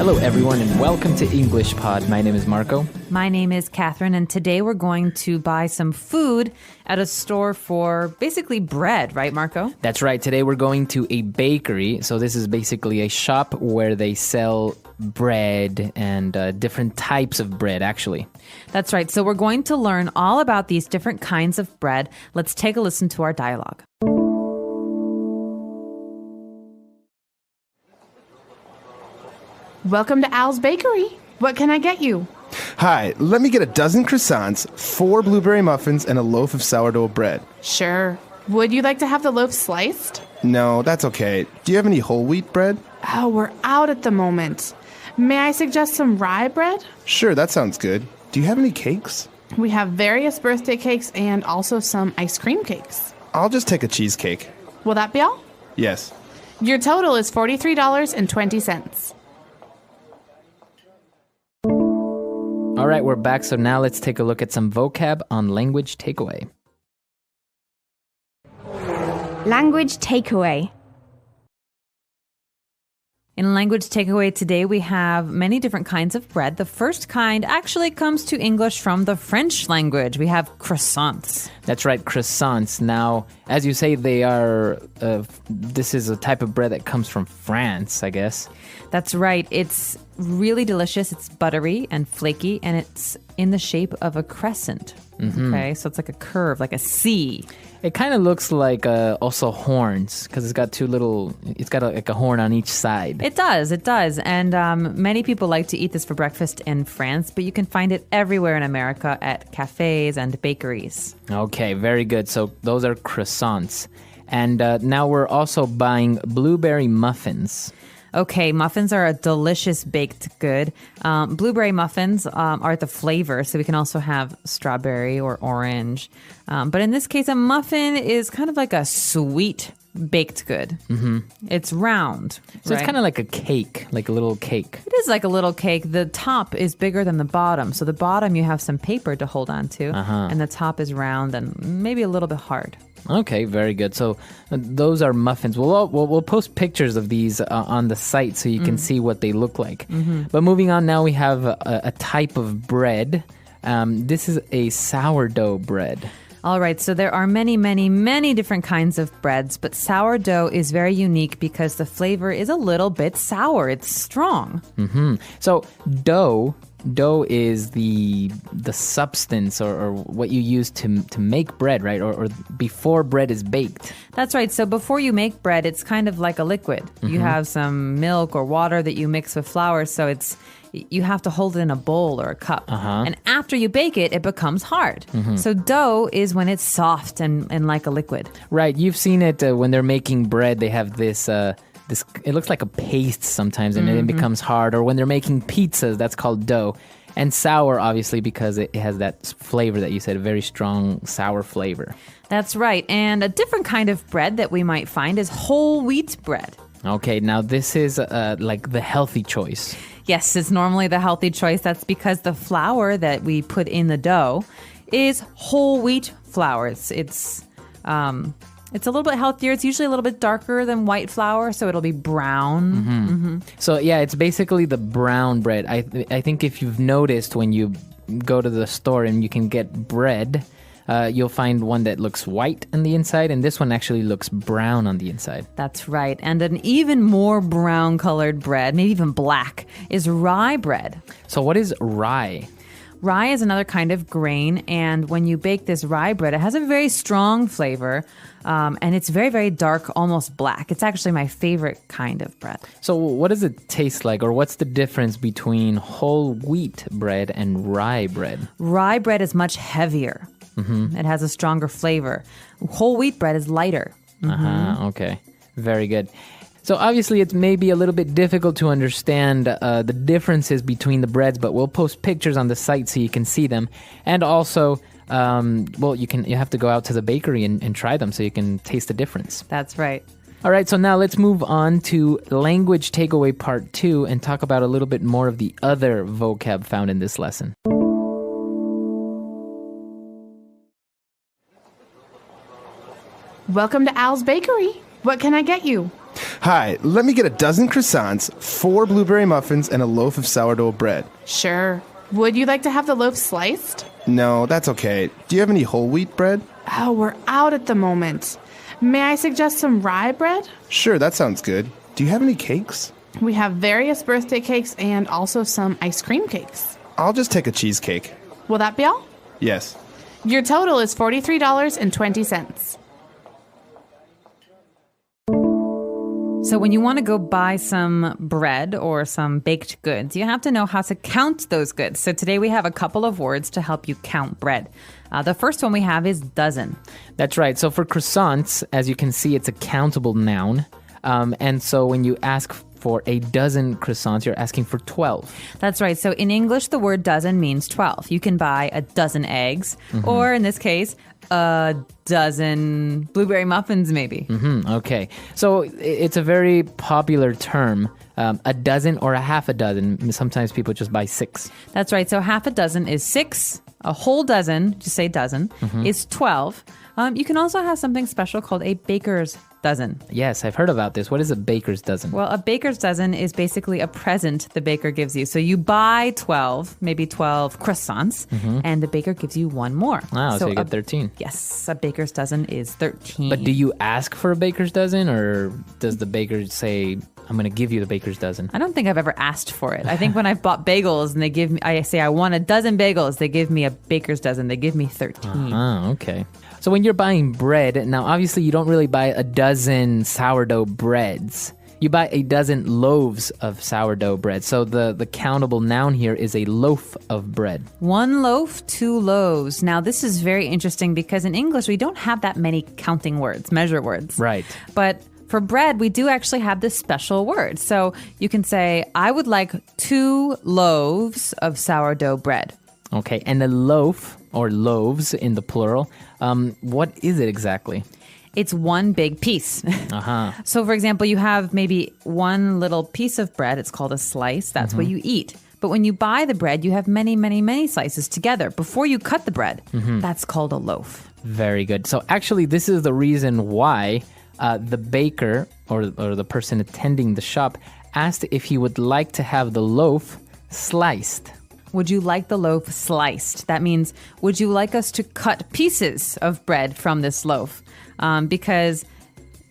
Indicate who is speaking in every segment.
Speaker 1: Hello, everyone, and welcome to English Pod. My name is Marco.
Speaker 2: My name is Catherine, and today we're going to buy some food at a store for basically bread, right, Marco?
Speaker 1: That's right. Today we're going to a bakery. So this is basically a shop where they sell bread and different types of bread, actually.
Speaker 2: That's right. So we're going to learn all about these different kinds of bread. Let's take a listen to our dialogue.
Speaker 3: Welcome to Al's Bakery. What can I get you?
Speaker 4: Hi, let me get a dozen croissants, 4 blueberry muffins, and a loaf of sourdough bread.
Speaker 3: Sure. Would you like to have the loaf sliced?
Speaker 4: No, that's okay. Do you have any whole wheat bread?
Speaker 3: Oh, we're out at the moment. May I suggest some rye bread?
Speaker 4: Sure, that sounds good. Do you have any cakes?
Speaker 3: We have various birthday cakes and also some ice cream cakes.
Speaker 4: I'll just take a cheesecake.
Speaker 3: Will that be all?
Speaker 4: Yes.
Speaker 3: Your total is $43.20.
Speaker 1: All right, we're back. So now let's take a look at some vocab on language takeaway.
Speaker 5: Language takeaway.
Speaker 2: In language takeaway today, we have many different kinds of bread. The first kind actually comes to English from the French language. We have croissants.
Speaker 1: That's right, croissants. Now, as you say, this is a type of bread that comes from France, I guess.
Speaker 2: That's right. It's really delicious. It's buttery and flaky, and it's in the shape of a crescent. Mm-hmm. Okay, so it's like a curve, like a C.
Speaker 1: It kind of looks like also horns, because it's got like a horn on each side.
Speaker 2: It does. And many people like to eat this for breakfast in France, but you can find it everywhere in America at cafes and bakeries.
Speaker 1: Okay, very good. So those are croissants. And now we're also buying blueberry muffins.
Speaker 2: Okay, muffins are a delicious baked good. Blueberry muffins are the flavor, so we can also have strawberry or orange. But in this case, a muffin is kind of like a sweet baked good. Mm-hmm. It's round.
Speaker 1: So It's kind of like a cake, like a little cake.
Speaker 2: It is like a little cake. The top is bigger than the bottom. So the bottom you have some paper to hold on to, and the top is round and maybe a little bit hard.
Speaker 1: Okay, very good. So those are muffins. We'll post pictures of these on the site so you can see what they look like. Mm-hmm. But moving on now, we have a type of bread. This is a sourdough bread.
Speaker 2: All right, so there are many, many, many different kinds of breads, but sourdough is very unique because the flavor is a little bit sour. It's strong.
Speaker 1: Mm-hmm. So dough is the substance or what you use to make bread, right? Or before bread is baked.
Speaker 2: That's right. So before you make bread, it's kind of like a liquid. Mm-hmm. You have some milk or water that you mix with flour, so you have to hold it in a bowl or a cup. And after you bake it, it becomes hard. Mm-hmm. So dough is when it's soft and like a liquid.
Speaker 1: Right. You've seen it when they're making bread. They have this it looks like a paste sometimes, and then it becomes hard. Or when they're making pizzas, that's called dough. And sour, obviously, because it has that flavor that you said, a very strong sour flavor.
Speaker 2: That's right. And a different kind of bread that we might find is whole wheat bread.
Speaker 1: Okay, now this is like the healthy choice.
Speaker 2: Yes, it's normally the healthy choice. That's because the flour that we put in the dough is whole wheat flour. It's a little bit healthier. It's usually a little bit darker than white flour, so it'll be brown. Mm-hmm. Mm-hmm.
Speaker 1: So yeah, it's basically the brown bread. I think if you've noticed when you go to the store and you can get bread, you'll find one that looks white on the inside, and this one actually looks brown on the inside.
Speaker 2: That's right. And an even more brown colored bread, maybe even black, is rye bread.
Speaker 1: So what is rye?
Speaker 2: Rye is another kind of grain, and when you bake this rye bread, it has a very strong flavor, and it's very, very dark, almost black. It's actually my favorite kind of bread.
Speaker 1: So what does it taste like, or what's the difference between whole wheat bread and rye bread?
Speaker 2: Rye bread is much heavier. Mm-hmm. It has a stronger flavor. Whole wheat bread is lighter. Mm-hmm.
Speaker 1: Okay. Very good. So obviously it's maybe a little bit difficult to understand the differences between the breads, but we'll post pictures on the site so you can see them. And also, you have to go out to the bakery and try them so you can taste the difference.
Speaker 2: That's right.
Speaker 1: All right, so now let's move on to language takeaway part 2 and talk about a little bit more of the other vocab found in this lesson.
Speaker 3: Welcome to Al's Bakery. What can I get you?
Speaker 4: Hi, let me get a dozen croissants, 4 blueberry muffins, and a loaf of sourdough bread.
Speaker 3: Sure. Would you like to have the loaf sliced?
Speaker 4: No, that's okay. Do you have any whole wheat bread?
Speaker 3: Oh, we're out at the moment. May I suggest some rye bread?
Speaker 4: Sure, that sounds good. Do you have any cakes?
Speaker 3: We have various birthday cakes and also some ice cream cakes.
Speaker 4: I'll just take a cheesecake.
Speaker 3: Will that be all?
Speaker 4: Yes.
Speaker 3: Your total is $43.20.
Speaker 2: So when you want to go buy some bread or some baked goods, you have to know how to count those goods. So today we have a couple of words to help you count bread. The first one we have is dozen.
Speaker 1: That's right. So for croissants, as you can see, it's a countable noun. And so when you ask for a dozen croissants, you're asking for 12.
Speaker 2: That's right. So in English, the word dozen means 12. You can buy a dozen eggs, or in this case, a dozen blueberry muffins, maybe.
Speaker 1: Okay. So it's a very popular term, a dozen or a half a dozen. Sometimes people just buy 6.
Speaker 2: That's right. So half a dozen is 6. A whole dozen, just say dozen, is 12. You can also have something special called a baker's dozen.
Speaker 1: Yes, I've heard about this. What is a baker's dozen?
Speaker 2: Well, a baker's dozen is basically a present the baker gives you. So you buy 12, maybe 12 croissants, and the baker gives you one more.
Speaker 1: Wow, so you get 13.
Speaker 2: Yes, a baker's dozen is 13.
Speaker 1: But do you ask for a baker's dozen, or does the baker say, I'm going to give you the baker's dozen?
Speaker 2: I don't think I've ever asked for it. I think when I've bought bagels and they give me, I say I want a dozen bagels, they give me a baker's dozen. They give me 13.
Speaker 1: Okay. So when you're buying bread, now obviously you don't really buy a dozen sourdough breads. You buy a dozen loaves of sourdough bread. So the countable noun here is a loaf of bread.
Speaker 2: 1 loaf, 2 loaves. Now this is very interesting because in English we don't have that many counting words, measure words.
Speaker 1: Right.
Speaker 2: But for bread, we do actually have this special word. So you can say, I would like 2 loaves of sourdough bread.
Speaker 1: Okay, and a loaf, or loaves in the plural, what is it exactly?
Speaker 2: It's one big piece. So for example, you have maybe one little piece of bread. It's called a slice. That's what you eat. But when you buy the bread, you have many, many, many slices together before you cut the bread. That's called a loaf.
Speaker 1: Very good. So actually, this is the reason why the baker or the person attending the shop asked if he would like to have the loaf sliced.
Speaker 2: Would you like the loaf sliced? That means, would you like us to cut pieces of bread from this loaf? Because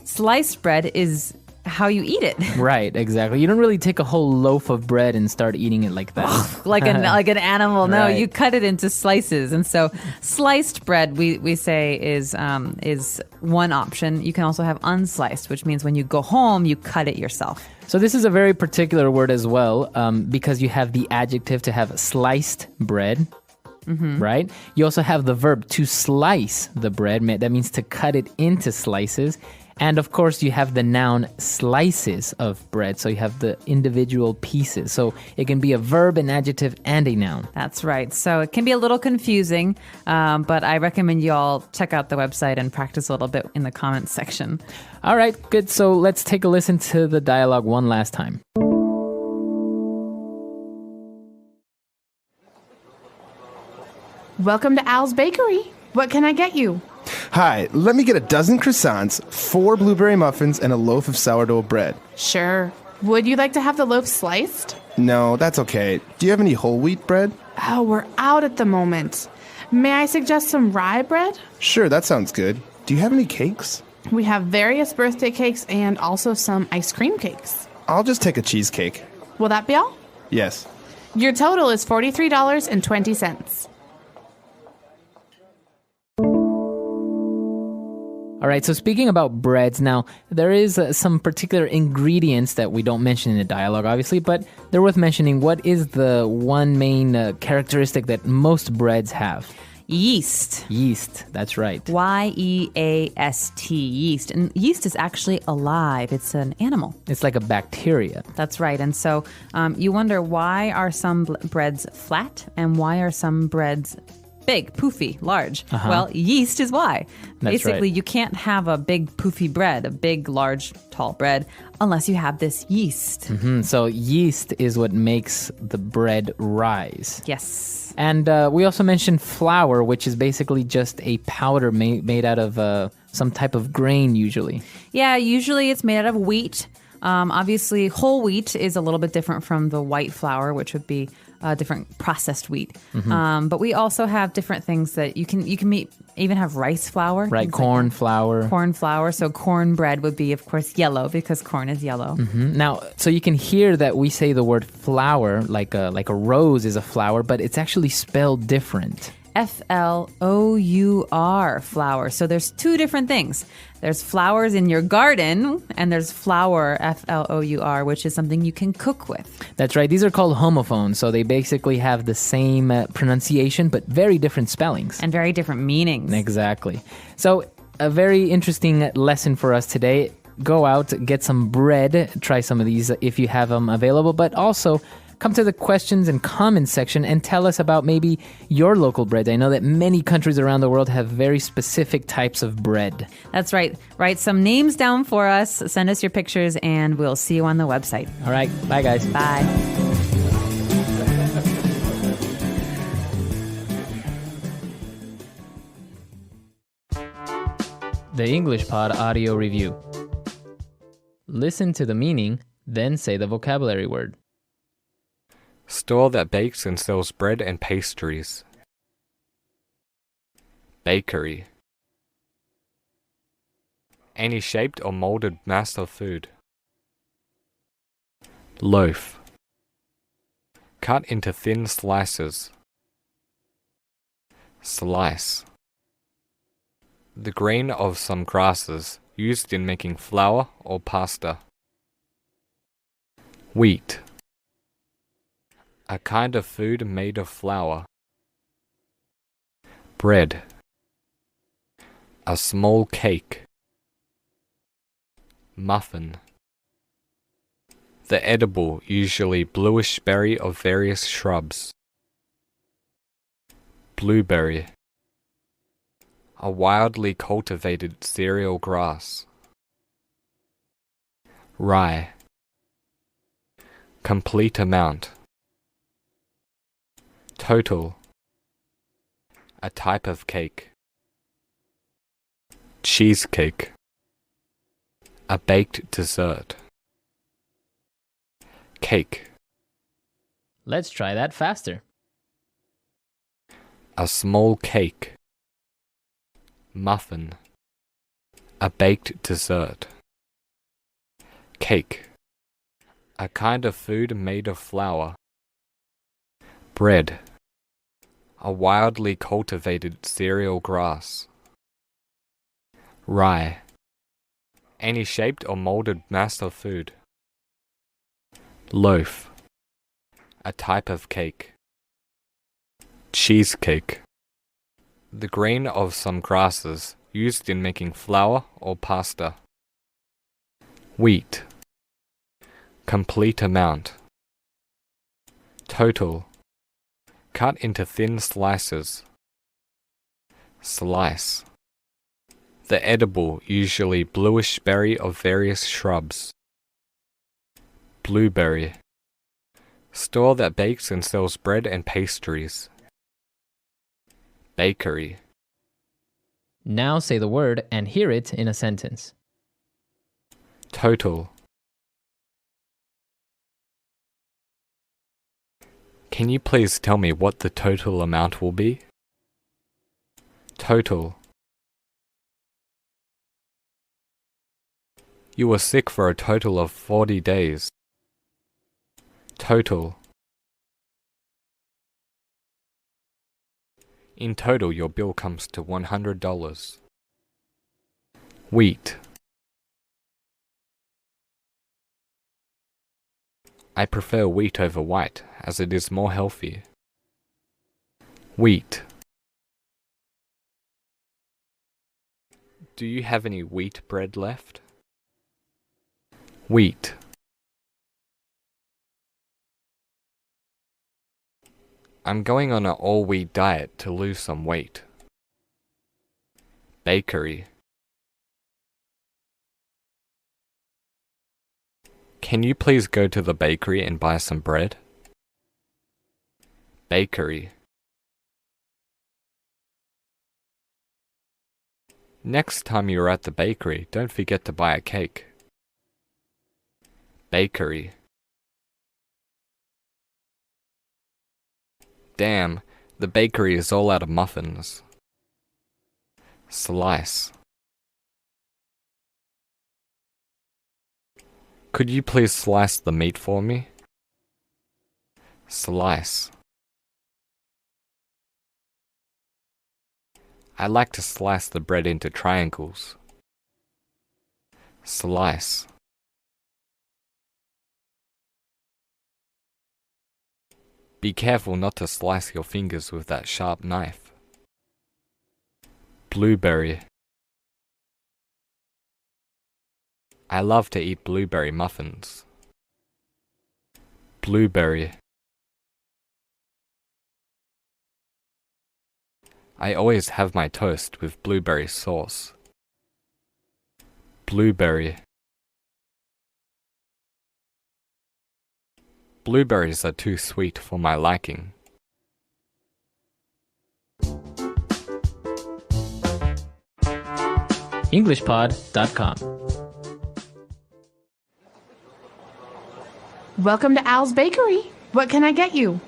Speaker 2: sliced bread is how you eat it.
Speaker 1: Right, exactly. You don't really take a whole loaf of bread and start eating it like that.
Speaker 2: like an animal. No,
Speaker 1: Right.
Speaker 2: you cut it into slices. And so sliced bread, we say, is one option. You can also have unsliced, which means when you go home, you cut it yourself.
Speaker 1: So this is a very particular word as well, because you have the adjective to have sliced bread, right? You also have the verb to slice the bread. That means to cut it into slices. And of course, you have the noun slices of bread. So you have the individual pieces. So it can be a verb, an adjective, and a noun.
Speaker 2: That's right. So it can be a little confusing, but I recommend you all check out the website and practice a little bit in the comments section.
Speaker 1: All right, good. So let's take a listen to the dialogue one last time.
Speaker 3: Welcome to Al's Bakery. What can I get you?
Speaker 4: Hi, let me get a dozen croissants, 4 blueberry muffins, and a loaf of sourdough bread.
Speaker 3: Sure. Would you like to have the loaf sliced?
Speaker 4: No, that's okay. Do you have any whole wheat bread?
Speaker 3: Oh, we're out at the moment. May I suggest some rye bread?
Speaker 4: Sure, that sounds good. Do you have any cakes?
Speaker 3: We have various birthday cakes and also some ice cream cakes.
Speaker 4: I'll just take a cheesecake.
Speaker 3: Will that be all?
Speaker 4: Yes.
Speaker 3: Your total is $43.20.
Speaker 1: All right, so speaking about breads, now there is some particular ingredients that we don't mention in the dialogue, obviously, but they're worth mentioning. What is the one main characteristic that most breads have?
Speaker 2: Yeast.
Speaker 1: Yeast, that's right.
Speaker 2: Y-E-A-S-T, yeast. And yeast is actually alive. It's an animal.
Speaker 1: It's like a bacteria.
Speaker 2: That's right. And so you wonder, why are some breads flat and why are some breads big, poofy, large? Well, yeast is why.
Speaker 1: That's
Speaker 2: Basically,
Speaker 1: right.
Speaker 2: you can't have a big poofy bread, a big, large, tall bread, unless you have this yeast.
Speaker 1: So yeast is what makes the bread rise.
Speaker 2: Yes.
Speaker 1: And we also mentioned flour, which is basically just a powder made out of some type of grain usually.
Speaker 2: Yeah, usually it's made out of wheat. Obviously, whole wheat is a little bit different from the white flour, which would be different processed wheat. But we also have different things that you can even have rice flour.
Speaker 1: Right,
Speaker 2: things
Speaker 1: corn
Speaker 2: like that.
Speaker 1: flour.
Speaker 2: Corn flour. So cornbread would be, of course, yellow because corn is yellow.
Speaker 1: Now, so you can hear that we say the word flower like a rose is a flower, but it's actually spelled different.
Speaker 2: Flour, flour. So there's two different things. There's flowers in your garden, and there's flour, Flour, which is something you can cook with.
Speaker 1: That's right. These are called homophones, so they basically have the same pronunciation, but very different spellings.
Speaker 2: And very different meanings.
Speaker 1: Exactly. So a very interesting lesson for us today. Go out, get some bread, try some of these if you have them available, but also come to the questions and comments section and tell us about maybe your local bread. I know that many countries around the world have very specific types of bread.
Speaker 2: That's right. Write some names down for us, send us your pictures, and we'll see you on the website.
Speaker 1: All right. Bye, guys.
Speaker 2: Bye.
Speaker 1: The English Pod Audio Review. Listen to the meaning, then say the vocabulary word.
Speaker 6: Store that bakes and sells bread and pastries. Bakery. Any shaped or molded mass of food. Loaf. Cut into thin slices. Slice. The grain of some grasses used in making flour or pasta. Wheat. A kind of food made of flour. Bread. A small cake. Muffin. The edible, usually bluish berry of various shrubs. Blueberry. A wildly cultivated cereal grass. Rye. Complete amount. Total. A type of cake. Cheesecake. A baked dessert. Cake.
Speaker 1: Let's try that faster.
Speaker 6: A small cake. Muffin. A baked dessert. Cake. A kind of food made of flour. Bread. A wildly cultivated cereal grass. Rye. Any shaped or molded mass of food. Loaf. A type of cake. Cheesecake. The grain of some grasses used in making flour or pasta. Wheat. Complete amount. Total. Cut into thin slices. Slice. The edible, usually bluish berry of various shrubs. Blueberry. Store that bakes and sells bread and pastries. Bakery.
Speaker 1: Now say the word and hear it in a sentence.
Speaker 6: Total. Can you please tell me what the total amount will be? Total. You were sick for a total of 40 days. Total. In total, your bill comes to $100. Wheat. I prefer wheat over white, as it is more healthy. Wheat. Do you have any wheat bread left? Wheat. I'm going on an all-wheat diet to lose some weight. Bakery. Can you please go to the bakery and buy some bread? Bakery. Next time you're at the bakery, don't forget to buy a cake. Bakery. Damn, the bakery is all out of muffins. Slice. Could you please slice the meat for me? Slice. I like to slice the bread into triangles. Slice. Be careful not to slice your fingers with that sharp knife. Blueberry. I love to eat blueberry muffins. Blueberry. I always have my toast with blueberry sauce. Blueberry. Blueberries are too sweet for my liking.
Speaker 1: EnglishPod.com.
Speaker 3: Welcome to Al's Bakery. What can I get you?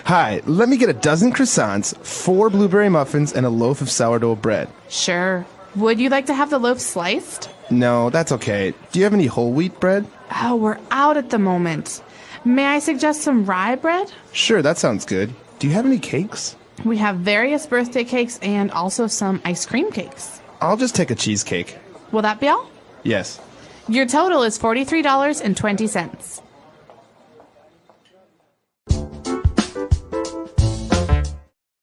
Speaker 4: Hi, let me get a dozen croissants, 4 blueberry muffins, and a loaf of sourdough bread.
Speaker 3: Sure. Would you like to have the loaf sliced?
Speaker 4: No, that's okay. Do you have any whole wheat bread?
Speaker 3: Oh, we're out at the moment. May I suggest some rye bread?
Speaker 4: Sure, that sounds good. Do you have any cakes?
Speaker 3: We have various birthday cakes and also some ice cream cakes.
Speaker 4: I'll just take a cheesecake.
Speaker 3: Will that be all?
Speaker 4: Yes.
Speaker 3: Your total is $43.20.